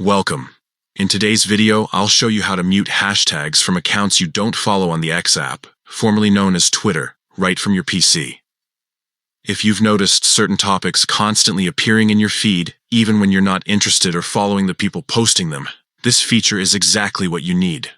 Welcome. In today's video, I'll show you how to mute hashtags from accounts you don't follow on the X app, formerly known as Twitter, right from your PC. If you've noticed certain topics constantly appearing in your feed, even when you're not interested or following the people posting them, this feature is exactly what you need.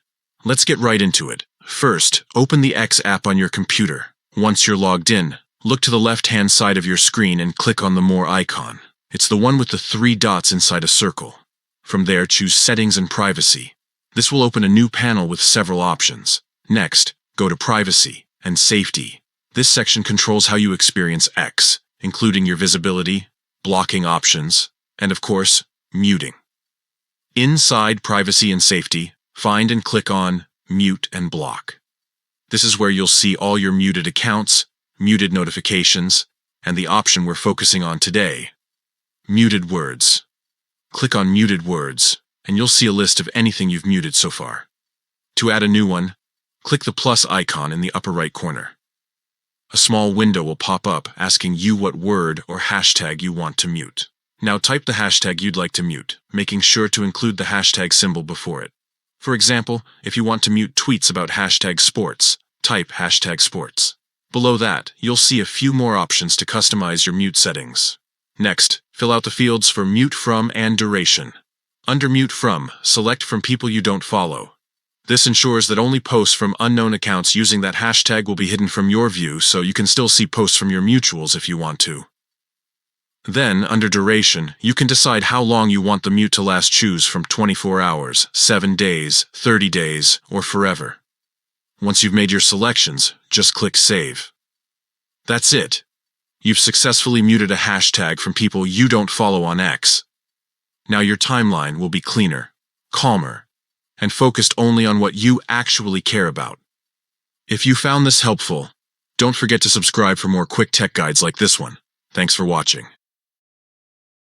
Let's get right into it. First, open the X app on your computer. Once you're logged in, look to the left-hand side of your screen and click on the More icon. It's the one with the 3 dots inside a circle. From there, choose Settings and Privacy. This will open a new panel with several options. Next, go to Privacy and Safety. This section controls how you experience X, including your visibility, blocking options, and of course, muting. Inside Privacy and Safety, find and click on Mute and Block. This is where you'll see all your muted accounts, muted notifications, and the option we're focusing on today, muted words. Click on Muted Words, and you'll see a list of anything you've muted so far. To add a new one, click the plus icon in the upper right corner. A small window will pop up asking you what word or hashtag you want to mute. Now type the hashtag you'd like to mute, making sure to include the hashtag symbol before it. For example, if you want to mute tweets about hashtag sports, type hashtag sports. Below that, you'll see a few more options to customize your mute settings. Next, fill out the fields for Mute From and Duration. Under Mute From, select from people you don't follow. This ensures that only posts from unknown accounts using that hashtag will be hidden from your view, so you can still see posts from your mutuals if you want to. Then, under Duration, you can decide how long you want the mute to last. Choose from 24 hours, 7 days, 30 days, or forever. Once you've made your selections, just click Save. That's it. You've successfully muted a hashtag from people you don't follow on X. Now your timeline will be cleaner, calmer, and focused only on what you actually care about. If you found this helpful, don't forget to subscribe for more quick tech guides like this one. Thanks for watching.